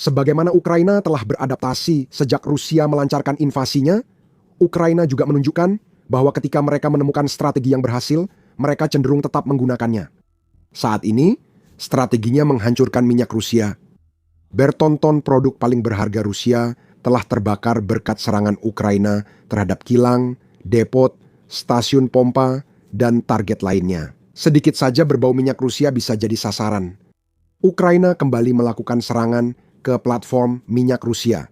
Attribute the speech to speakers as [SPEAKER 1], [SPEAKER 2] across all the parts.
[SPEAKER 1] Sebagaimana Ukraina telah beradaptasi sejak Rusia melancarkan invasinya, Ukraina juga menunjukkan bahwa ketika mereka menemukan strategi yang berhasil, mereka cenderung tetap menggunakannya. Saat ini, strateginya menghancurkan minyak Rusia. Bertonton produk paling berharga Rusia telah terbakar berkat serangan Ukraina terhadap kilang, depot, stasiun pompa, dan target lainnya. Sedikit saja berbau minyak Rusia bisa jadi sasaran. Ukraina kembali melakukan serangan ke platform minyak Rusia.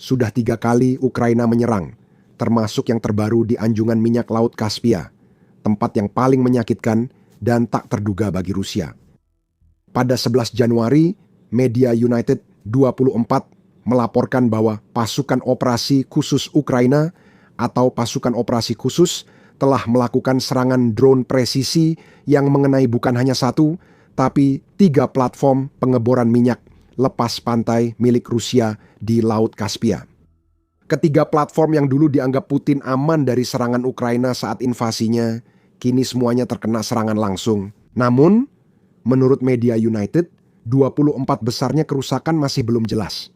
[SPEAKER 1] Sudah 3 kali Ukraina menyerang, termasuk yang terbaru di anjungan minyak Laut Kaspia, tempat yang paling menyakitkan dan tak terduga bagi Rusia. Pada 11 Januari, media United 24 melaporkan bahwa pasukan operasi khusus Ukraina atau pasukan operasi khusus telah melakukan serangan drone presisi yang mengenai bukan hanya 1, tapi 3 platform pengeboran minyak lepas pantai milik Rusia di Laut Kaspia. Ketiga platform yang dulu dianggap Putin aman dari serangan Ukraina saat invasinya, kini semuanya terkena serangan langsung. Namun, menurut media United, 24 besarnya kerusakan masih belum jelas.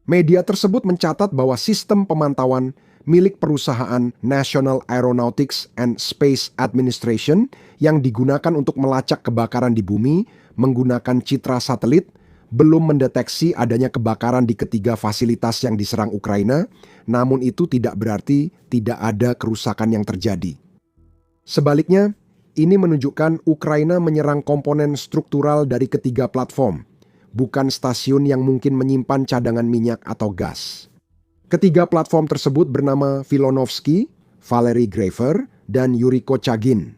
[SPEAKER 1] Media tersebut mencatat bahwa sistem pemantauan milik perusahaan National Aeronautics and Space Administration yang digunakan untuk melacak kebakaran di bumi menggunakan citra satelit belum mendeteksi adanya kebakaran di ketiga fasilitas yang diserang Ukraina, namun itu tidak berarti tidak ada kerusakan yang terjadi. Sebaliknya, ini menunjukkan Ukraina menyerang komponen struktural dari ketiga platform, bukan stasiun yang mungkin menyimpan cadangan minyak atau gas. Ketiga platform tersebut bernama Filonovsky, Valery Graver, dan Yuri Kochagin.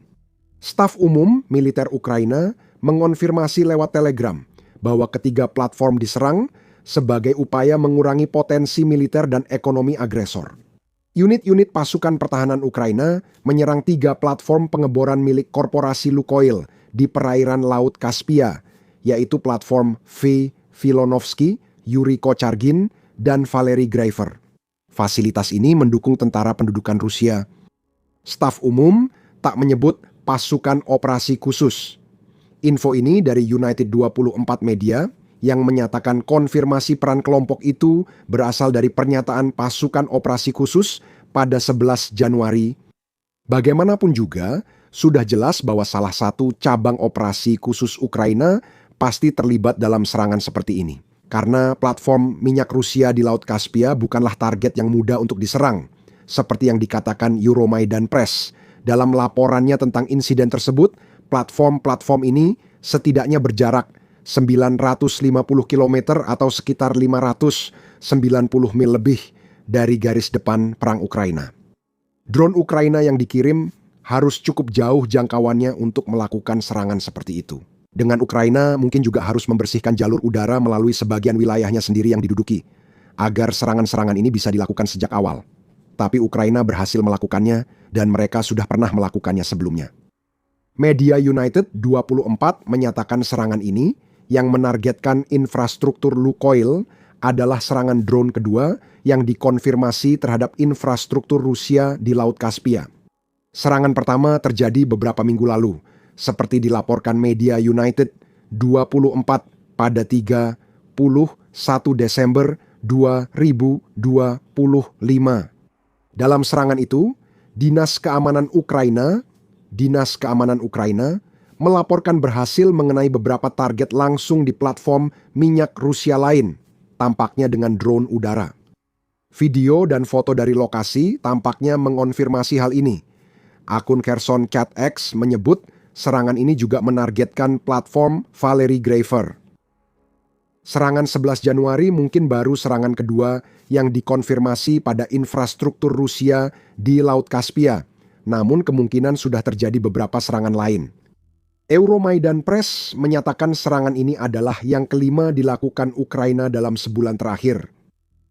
[SPEAKER 1] Staf umum militer Ukraina mengonfirmasi lewat telegram bahwa ketiga platform diserang sebagai upaya mengurangi potensi militer dan ekonomi agresor. Unit-unit pasukan pertahanan Ukraina menyerang 3 platform pengeboran milik korporasi Lukoil di perairan Laut Kaspia, yaitu platform V. Filonovsky, Yuri Kochagin, dan Valery Graver. Fasilitas ini mendukung tentara pendudukan Rusia. Staf umum tak menyebut pasukan operasi khusus. Info ini dari United 24 Media yang menyatakan konfirmasi peran kelompok itu berasal dari pernyataan pasukan operasi khusus pada 11 Januari. Bagaimanapun juga, sudah jelas bahwa salah satu cabang operasi khusus Ukraina pasti terlibat dalam serangan seperti ini. Karena platform minyak Rusia di Laut Kaspia bukanlah target yang mudah untuk diserang, seperti yang dikatakan Euromaidan Press. Dalam laporannya tentang insiden tersebut, platform-platform ini setidaknya berjarak 950 km atau sekitar 590 mil lebih dari garis depan perang Ukraina. Drone Ukraina yang dikirim harus cukup jauh jangkauannya untuk melakukan serangan seperti itu. Dengan Ukraina mungkin juga harus membersihkan jalur udara melalui sebagian wilayahnya sendiri yang diduduki, agar serangan-serangan ini bisa dilakukan sejak awal. Tapi Ukraina berhasil melakukannya dan mereka sudah pernah melakukannya sebelumnya. Media United 24 menyatakan serangan ini yang menargetkan infrastruktur Lukoil adalah serangan drone kedua yang dikonfirmasi terhadap infrastruktur Rusia di Laut Kaspia. Serangan pertama terjadi beberapa minggu lalu, seperti dilaporkan media United 24 pada 31 Desember 2025. Dalam serangan itu, Dinas Keamanan Ukraina melaporkan berhasil mengenai beberapa target langsung di platform minyak Rusia lain, tampaknya dengan drone udara. Video dan foto dari lokasi tampaknya mengonfirmasi hal ini. Akun Kherson Cat X menyebut serangan ini juga menargetkan platform Valery Graver. Serangan 11 Januari mungkin baru serangan kedua yang dikonfirmasi pada infrastruktur Rusia di Laut Kaspia, namun kemungkinan sudah terjadi beberapa serangan lain. Euromaidan Press menyatakan serangan ini adalah yang kelima dilakukan Ukraina dalam sebulan terakhir.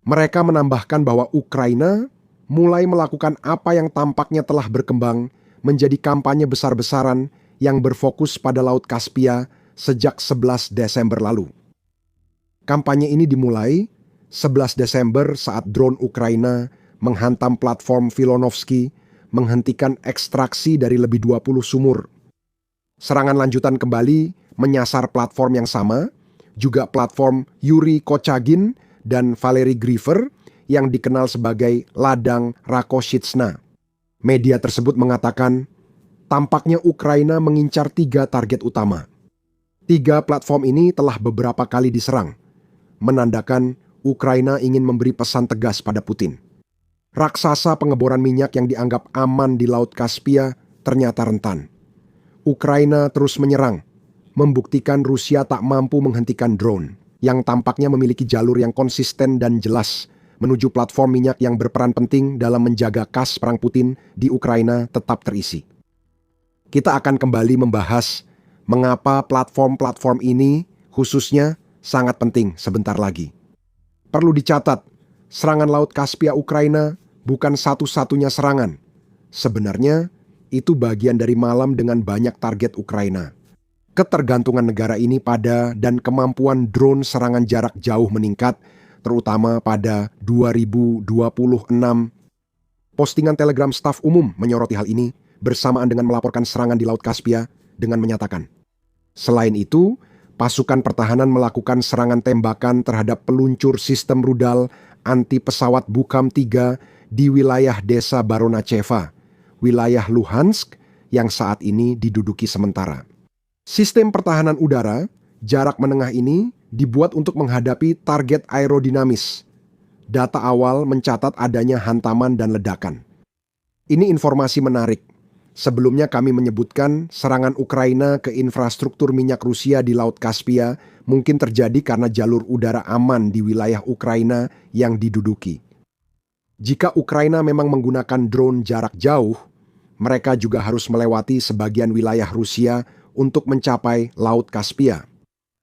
[SPEAKER 1] Mereka menambahkan bahwa Ukraina mulai melakukan apa yang tampaknya telah berkembang menjadi kampanye besar-besaran yang berfokus pada Laut Kaspia sejak 11 Desember lalu. Kampanye ini dimulai 11 Desember saat drone Ukraina menghantam platform Filonovsky, menghentikan ekstraksi dari lebih 20 sumur. Serangan lanjutan kembali menyasar platform yang sama, juga platform Yuri Kochagin dan Valery Griver yang dikenal sebagai ladang Rakoshitsna. Media tersebut mengatakan, tampaknya Ukraina mengincar 3 target utama. 3 platform ini telah beberapa kali diserang, menandakan Ukraina ingin memberi pesan tegas pada Putin. Raksasa pengeboran minyak yang dianggap aman di Laut Kaspia ternyata rentan. Ukraina terus menyerang, membuktikan Rusia tak mampu menghentikan drone yang tampaknya memiliki jalur yang konsisten dan jelas menuju platform minyak yang berperan penting dalam menjaga kas perang Putin di Ukraina tetap terisi. Kita akan kembali membahas mengapa platform-platform ini khususnya sangat penting sebentar lagi. Perlu dicatat, serangan Laut Kaspia Ukraina bukan satu-satunya serangan. Sebenarnya, itu bagian dari malam dengan banyak target Ukraina. Ketergantungan negara ini pada dan kemampuan drone serangan jarak jauh meningkat, terutama pada 2026. Postingan Telegram staf umum menyoroti hal ini bersamaan dengan melaporkan serangan di Laut Kaspia dengan menyatakan, selain itu, pasukan pertahanan melakukan serangan tembakan terhadap peluncur sistem rudal anti pesawat Bukam-3 di wilayah desa Baronacheva, wilayah Luhansk yang saat ini diduduki sementara. Sistem pertahanan udara jarak menengah ini dibuat untuk menghadapi target aerodinamis. Data awal mencatat adanya hantaman dan ledakan. Ini informasi menarik. Sebelumnya kami menyebutkan serangan Ukraina ke infrastruktur minyak Rusia di Laut Kaspia mungkin terjadi karena jalur udara aman di wilayah Ukraina yang diduduki. Jika Ukraina memang menggunakan drone jarak jauh, mereka juga harus melewati sebagian wilayah Rusia untuk mencapai Laut Kaspia.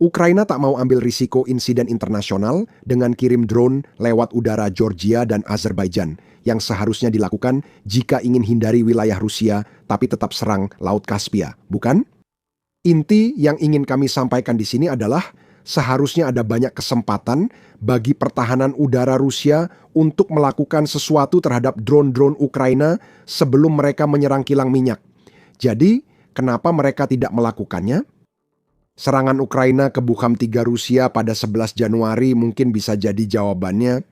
[SPEAKER 1] Ukraina tak mau ambil risiko insiden internasional dengan kirim drone lewat udara Georgia dan Azerbaijan yang seharusnya dilakukan jika ingin hindari wilayah Rusia tapi tetap serang Laut Kaspia, bukan? Inti yang ingin kami sampaikan di sini adalah seharusnya ada banyak kesempatan bagi pertahanan udara Rusia untuk melakukan sesuatu terhadap drone-drone Ukraina sebelum mereka menyerang kilang minyak. Jadi, kenapa mereka tidak melakukannya? Serangan Ukraina ke Bukam-3 Rusia pada 11 Januari mungkin bisa jadi jawabannya.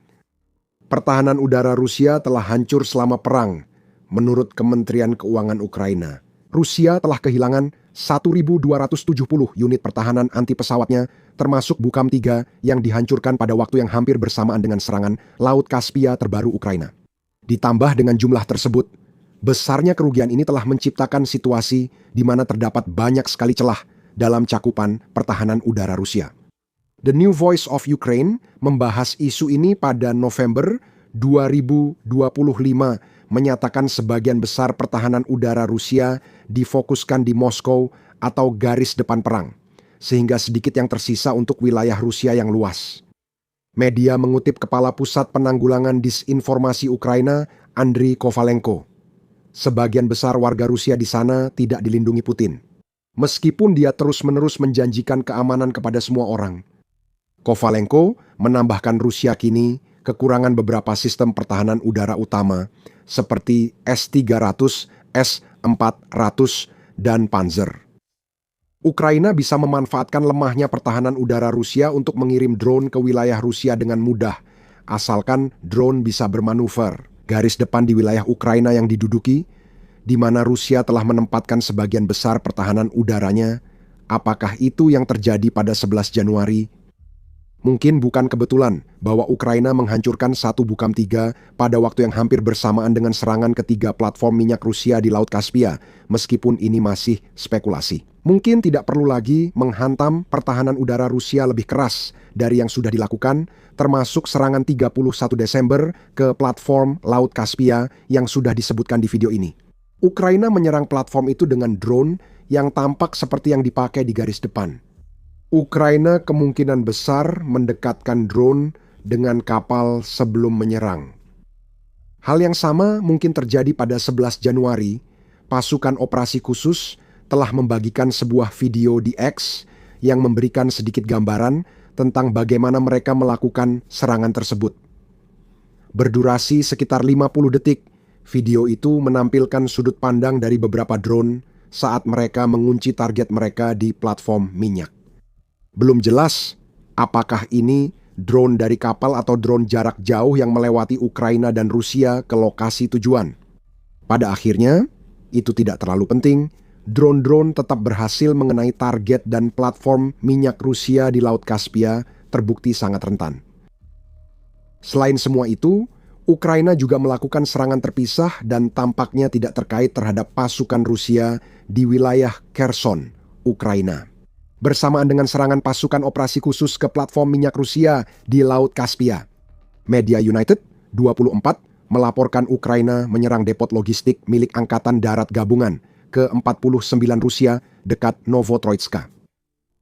[SPEAKER 1] Pertahanan udara Rusia telah hancur selama perang, menurut Kementerian Keuangan Ukraina. Rusia telah kehilangan 1.270 unit pertahanan anti pesawatnya, termasuk Bukam-3 yang dihancurkan pada waktu yang hampir bersamaan dengan serangan Laut Kaspia terbaru Ukraina. Ditambah dengan jumlah tersebut, besarnya kerugian ini telah menciptakan situasi di mana terdapat banyak sekali celah dalam cakupan pertahanan udara Rusia. The New Voice of Ukraine membahas isu ini pada November 2025, menyatakan sebagian besar pertahanan udara Rusia difokuskan di Moskow atau garis depan perang, sehingga sedikit yang tersisa untuk wilayah Rusia yang luas. Media mengutip Kepala Pusat Penanggulangan Disinformasi Ukraina, Andriy Kovalenko. Sebagian besar warga Rusia di sana tidak dilindungi Putin, meskipun dia terus-menerus menjanjikan keamanan kepada semua orang. Kovalenko menambahkan Rusia kini kekurangan beberapa sistem pertahanan udara utama seperti S-300, S-400, dan Panzer. Ukraina bisa memanfaatkan lemahnya pertahanan udara Rusia untuk mengirim drone ke wilayah Rusia dengan mudah, asalkan drone bisa bermanuver. Garis depan di wilayah Ukraina yang diduduki, di mana Rusia telah menempatkan sebagian besar pertahanan udaranya, apakah itu yang terjadi pada 11 Januari? Mungkin bukan kebetulan bahwa Ukraina menghancurkan satu Bukam-3 pada waktu yang hampir bersamaan dengan serangan ketiga platform minyak Rusia di Laut Kaspia, meskipun ini masih spekulasi. Mungkin tidak perlu lagi menghantam pertahanan udara Rusia lebih keras dari yang sudah dilakukan, termasuk serangan 31 Desember ke platform Laut Kaspia yang sudah disebutkan di video ini. Ukraina menyerang platform itu dengan drone yang tampak seperti yang dipakai di garis depan. Ukraina kemungkinan besar mendekatkan drone dengan kapal sebelum menyerang. Hal yang sama mungkin terjadi pada 11 Januari. Pasukan operasi khusus telah membagikan sebuah video di X yang memberikan sedikit gambaran tentang bagaimana mereka melakukan serangan tersebut. Berdurasi sekitar 50 detik, video itu menampilkan sudut pandang dari beberapa drone saat mereka mengunci target mereka di platform minyak. Belum jelas Apakah ini drone dari kapal atau drone jarak jauh yang melewati Ukraina dan Rusia ke lokasi tujuan? Pada akhirnya, itu tidak terlalu penting. Drone-drone tetap berhasil mengenai target dan platform minyak Rusia di Laut Kaspia terbukti sangat rentan. Selain semua itu, Ukraina juga melakukan serangan terpisah dan tampaknya tidak terkait terhadap pasukan Rusia di wilayah Kherson, Ukraina. Bersamaan dengan serangan pasukan operasi khusus ke platform minyak Rusia di Laut Kaspia. Media United 24 melaporkan Ukraina menyerang depot logistik milik Angkatan Darat Gabungan ke-49 Rusia dekat Novotroitska.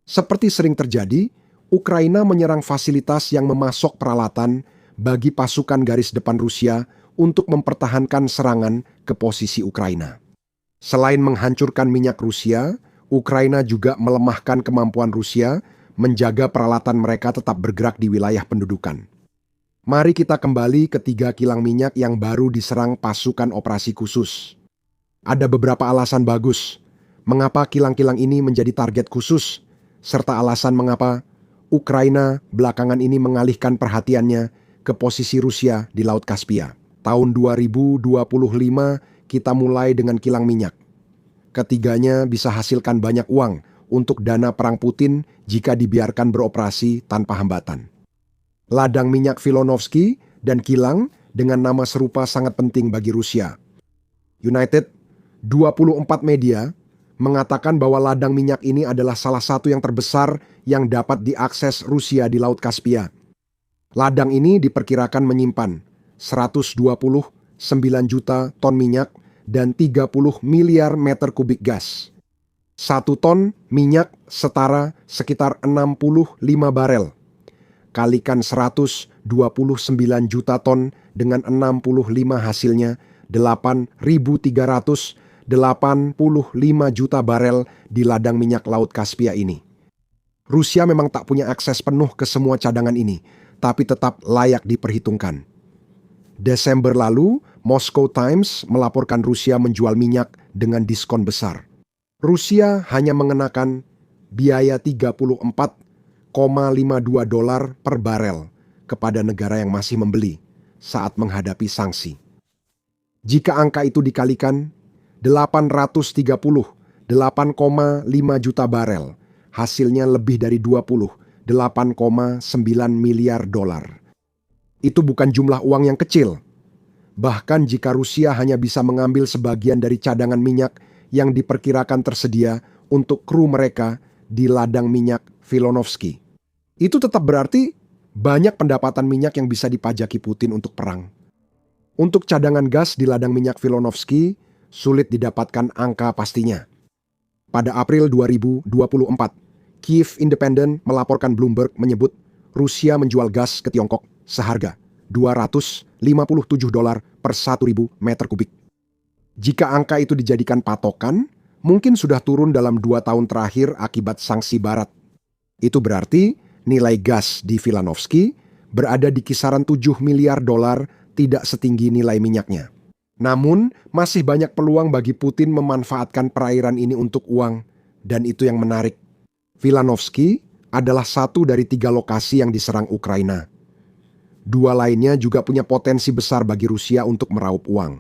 [SPEAKER 1] Seperti sering terjadi, Ukraina menyerang fasilitas yang memasok peralatan bagi pasukan garis depan Rusia untuk mempertahankan serangan ke posisi Ukraina. Selain menghancurkan minyak Rusia, Ukraina juga melemahkan kemampuan Rusia menjaga peralatan mereka tetap bergerak di wilayah pendudukan. Mari kita kembali ke 3 kilang minyak yang baru diserang pasukan operasi khusus. Ada beberapa alasan bagus mengapa kilang-kilang ini menjadi target khusus, serta alasan mengapa Ukraina belakangan ini mengalihkan perhatiannya ke posisi Rusia di Laut Kaspia. Tahun 2025 kita mulai dengan kilang minyak. Ketiganya bisa hasilkan banyak uang untuk dana perang Putin jika dibiarkan beroperasi tanpa hambatan. Ladang minyak Filonovsky dan kilang dengan nama serupa sangat penting bagi Rusia. United 24 media mengatakan bahwa ladang minyak ini adalah salah satu yang terbesar yang dapat diakses Rusia di Laut Kaspia. Ladang ini diperkirakan menyimpan 129 juta ton minyak dan 30 miliar meter kubik gas. 1 ton minyak setara sekitar 65 barel. Kalikan 129 juta ton dengan 65 hasilnya 8.385 juta barel di ladang minyak Laut Kaspia ini. Rusia memang tak punya akses penuh ke semua cadangan ini, tapi tetap layak diperhitungkan. Desember lalu, Moscow Times melaporkan Rusia menjual minyak dengan diskon besar. Rusia hanya mengenakan biaya $34,52 per barel kepada negara yang masih membeli saat menghadapi sanksi. Jika angka itu dikalikan, 838,5 juta barel, hasilnya lebih dari 28,9 miliar dolar. Itu bukan jumlah uang yang kecil. Bahkan jika Rusia hanya bisa mengambil sebagian dari cadangan minyak yang diperkirakan tersedia untuk kru mereka di ladang minyak Filonovsky. Itu tetap berarti banyak pendapatan minyak yang bisa dipajaki Putin untuk perang. Untuk cadangan gas di ladang minyak Filonovsky, sulit didapatkan angka pastinya. Pada April 2024, Kiev Independent melaporkan Bloomberg menyebut Rusia menjual gas ke Tiongkok seharga $257 per 1.000 meter kubik. Jika angka itu dijadikan patokan, mungkin sudah turun dalam 2 tahun terakhir akibat sanksi Barat. Itu berarti nilai gas di Filanovsky berada di kisaran $7 miliar, tidak setinggi nilai minyaknya. Namun, masih banyak peluang bagi Putin memanfaatkan perairan ini untuk uang, dan itu yang menarik. Filanovsky adalah satu dari 3 lokasi yang diserang Ukraina. 2 lainnya juga punya potensi besar bagi Rusia untuk meraup uang.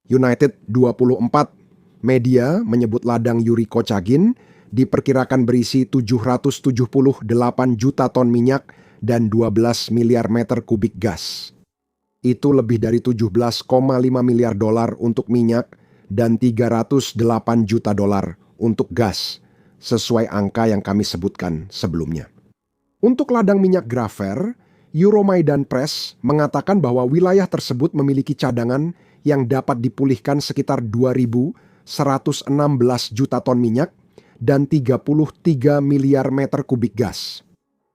[SPEAKER 1] United 24 media menyebut ladang Yuri Kochagin diperkirakan berisi 778 juta ton minyak dan 12 miliar meter kubik gas. Itu lebih dari $17,5 miliar untuk minyak dan 308 juta dolar untuk gas, sesuai angka yang kami sebutkan sebelumnya. Untuk ladang minyak Grafer, Euromaidan Press mengatakan bahwa wilayah tersebut memiliki cadangan yang dapat dipulihkan sekitar 2.116 juta ton minyak dan 33 miliar meter kubik gas.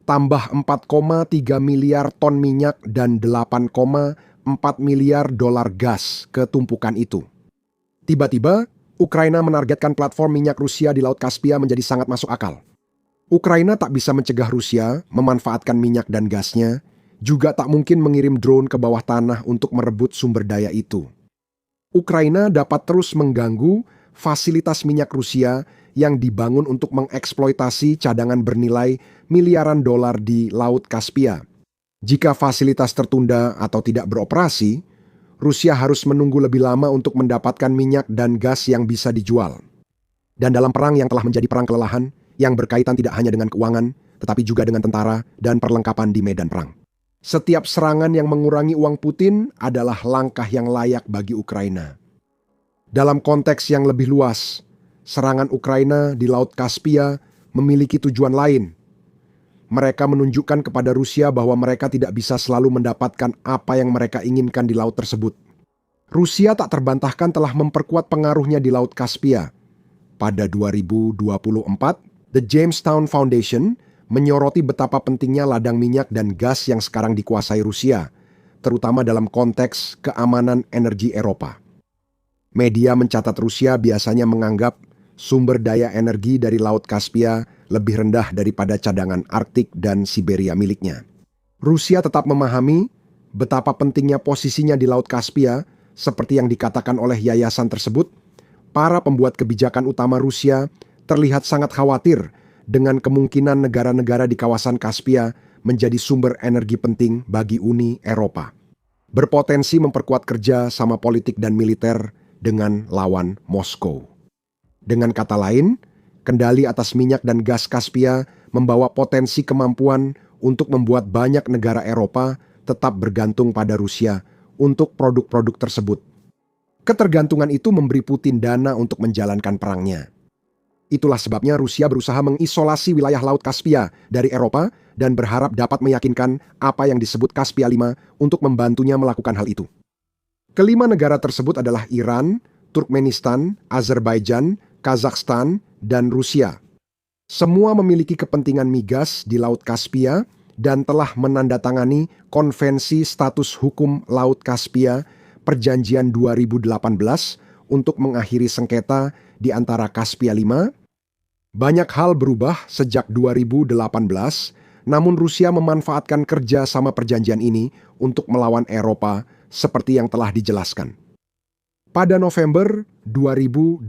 [SPEAKER 1] Tambah 4,3 miliar ton minyak dan 8,4 miliar dolar gas ke tumpukan itu. Tiba-tiba, Ukraina menargetkan platform minyak Rusia di Laut Kaspia menjadi sangat masuk akal. Ukraina tak bisa mencegah Rusia memanfaatkan minyak dan gasnya, juga tak mungkin mengirim drone ke bawah tanah untuk merebut sumber daya itu. Ukraina dapat terus mengganggu fasilitas minyak Rusia yang dibangun untuk mengeksploitasi cadangan bernilai miliaran dolar di Laut Kaspia. Jika fasilitas tertunda atau tidak beroperasi, Rusia harus menunggu lebih lama untuk mendapatkan minyak dan gas yang bisa dijual. Dan dalam perang yang telah menjadi perang kelelahan, yang berkaitan tidak hanya dengan keuangan, tetapi juga dengan tentara dan perlengkapan di medan perang. Setiap serangan yang mengurangi uang Putin adalah langkah yang layak bagi Ukraina. Dalam konteks yang lebih luas, serangan Ukraina di Laut Kaspia memiliki tujuan lain. Mereka menunjukkan kepada Rusia bahwa mereka tidak bisa selalu mendapatkan apa yang mereka inginkan di laut tersebut. Rusia tak terbantahkan telah memperkuat pengaruhnya di Laut Kaspia. Pada 2024, The Jamestown Foundation menyoroti betapa pentingnya ladang minyak dan gas yang sekarang dikuasai Rusia, terutama dalam konteks keamanan energi Eropa. Media mencatat Rusia biasanya menganggap sumber daya energi dari Laut Kaspia lebih rendah daripada cadangan Arktik dan Siberia miliknya. Rusia tetap memahami betapa pentingnya posisinya di Laut Kaspia, seperti yang dikatakan oleh yayasan tersebut. Para pembuat kebijakan utama Rusia terlihat sangat khawatir dengan kemungkinan negara-negara di kawasan Kaspia menjadi sumber energi penting bagi Uni Eropa, berpotensi memperkuat kerja sama politik dan militer dengan lawan Moskow. Dengan kata lain, kendali atas minyak dan gas Kaspia membawa potensi kemampuan untuk membuat banyak negara Eropa tetap bergantung pada Rusia untuk produk-produk tersebut. Ketergantungan itu memberi Putin dana untuk menjalankan perangnya. Itulah sebabnya Rusia berusaha mengisolasi wilayah Laut Kaspia dari Eropa dan berharap dapat meyakinkan apa yang disebut Kaspia 5 untuk membantunya melakukan hal itu. Kelima negara tersebut adalah Iran, Turkmenistan, Azerbaijan, Kazakhstan, dan Rusia. Semua memiliki kepentingan migas di Laut Kaspia dan telah menandatangani Konvensi Status Hukum Laut Kaspia Perjanjian 2018 untuk mengakhiri sengketa di antara Kaspia 5. Banyak hal berubah sejak 2018, namun Rusia memanfaatkan kerja sama perjanjian ini untuk melawan Eropa seperti yang telah dijelaskan. Pada November 2024,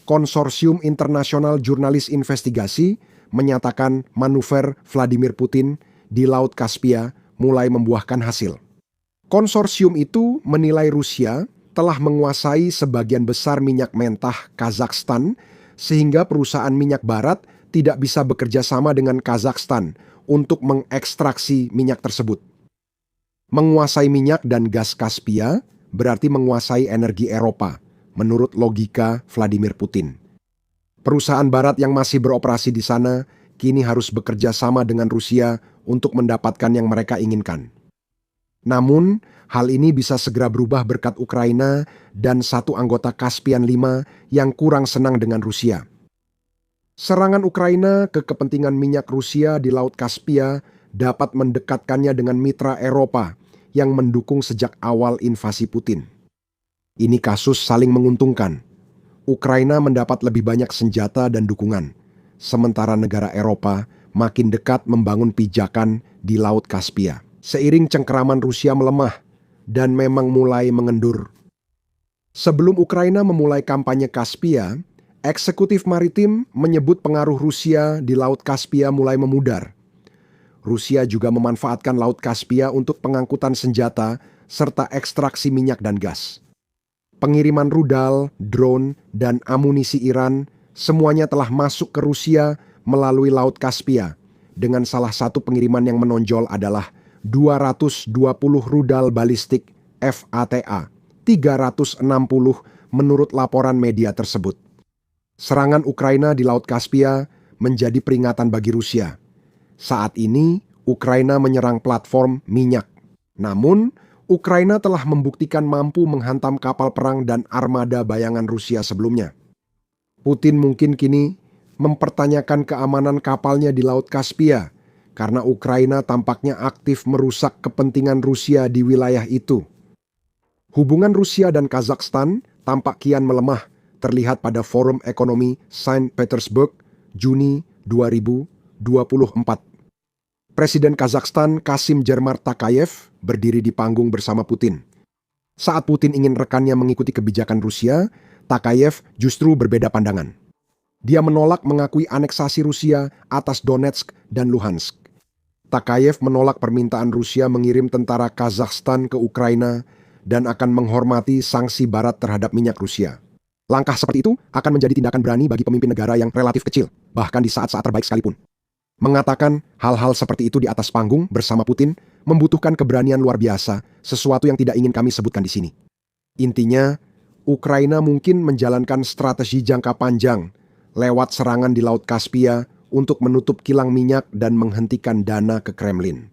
[SPEAKER 1] Konsorsium Internasional Jurnalis Investigasi menyatakan manuver Vladimir Putin di Laut Kaspia mulai membuahkan hasil. Konsorsium itu menilai Rusia telah menguasai sebagian besar minyak mentah Kazakhstan sehingga perusahaan minyak barat tidak bisa bekerja sama dengan Kazakhstan untuk mengekstraksi minyak tersebut. Menguasai minyak dan gas Kaspia berarti menguasai energi Eropa, menurut logika Vladimir Putin. Perusahaan barat yang masih beroperasi di sana kini harus bekerja sama dengan Rusia untuk mendapatkan yang mereka inginkan. Namun, hal ini bisa segera berubah berkat Ukraina dan satu anggota Kaspian 5 yang kurang senang dengan Rusia. Serangan Ukraina ke kepentingan minyak Rusia di Laut Kaspia dapat mendekatkannya dengan mitra Eropa yang mendukung sejak awal invasi Putin. Ini kasus saling menguntungkan. Ukraina mendapat lebih banyak senjata dan dukungan, sementara negara Eropa makin dekat membangun pijakan di Laut Kaspia. Seiring cengkeraman Rusia melemah dan memang mulai mengendur. Sebelum Ukraina memulai kampanye Kaspia, eksekutif maritim menyebut pengaruh Rusia di Laut Kaspia mulai memudar. Rusia juga memanfaatkan Laut Kaspia untuk pengangkutan senjata serta ekstraksi minyak dan gas. Pengiriman rudal, drone, dan amunisi Iran semuanya telah masuk ke Rusia melalui Laut Kaspia, dengan salah satu pengiriman yang menonjol adalah 220 rudal balistik FATA, 360 menurut laporan media tersebut. Serangan Ukraina di Laut Kaspia menjadi peringatan bagi Rusia. Saat ini, Ukraina menyerang platform minyak. Namun, Ukraina telah membuktikan mampu menghantam kapal perang dan armada bayangan Rusia sebelumnya. Putin mungkin kini mempertanyakan keamanan kapalnya di Laut Kaspia, karena Ukraina tampaknya aktif merusak kepentingan Rusia di wilayah itu. Hubungan Rusia dan Kazakhstan tampak kian melemah, terlihat pada Forum Ekonomi Saint Petersburg, Juni 2024. Presiden Kazakhstan Kassym-Jomart Tokayev berdiri di panggung bersama Putin. Saat Putin ingin rekannya mengikuti kebijakan Rusia, Tokayev justru berbeda pandangan. Dia menolak mengakui aneksasi Rusia atas Donetsk dan Luhansk. Takayev menolak permintaan Rusia mengirim tentara Kazakhstan ke Ukraina dan akan menghormati sanksi Barat terhadap minyak Rusia. Langkah seperti itu akan menjadi tindakan berani bagi pemimpin negara yang relatif kecil, bahkan di saat-saat terbaik sekalipun. Mengatakan hal-hal seperti itu di atas panggung bersama Putin membutuhkan keberanian luar biasa, sesuatu yang tidak ingin kami sebutkan di sini. Intinya, Ukraina mungkin menjalankan strategi jangka panjang lewat serangan di Laut Kaspia untuk menutup kilang minyak dan menghentikan dana ke Kremlin.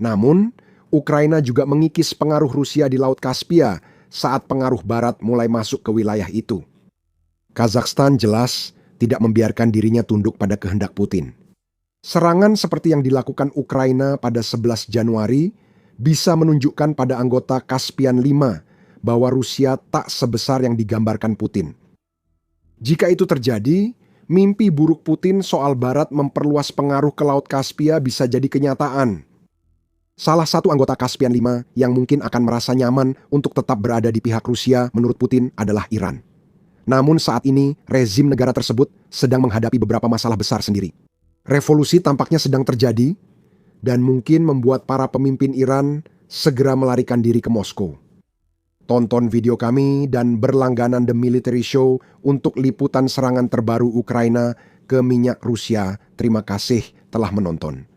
[SPEAKER 1] Namun, Ukraina juga mengikis pengaruh Rusia di Laut Kaspia saat pengaruh Barat mulai masuk ke wilayah itu. Kazakhstan jelas tidak membiarkan dirinya tunduk pada kehendak Putin. Serangan seperti yang dilakukan Ukraina pada 11 Januari bisa menunjukkan pada anggota Caspian V bahwa Rusia tak sebesar yang digambarkan Putin. Jika itu terjadi, mimpi buruk Putin soal Barat memperluas pengaruh ke Laut Kaspia bisa jadi kenyataan. Salah satu anggota Caspian V yang mungkin akan merasa nyaman untuk tetap berada di pihak Rusia menurut Putin adalah Iran. Namun saat ini, rezim negara tersebut sedang menghadapi beberapa masalah besar sendiri. Revolusi tampaknya sedang terjadi dan mungkin membuat para pemimpin Iran segera melarikan diri ke Moskow. Tonton video kami dan berlangganan The Military Show untuk liputan serangan terbaru Ukraina ke minyak Rusia. Terima kasih telah menonton.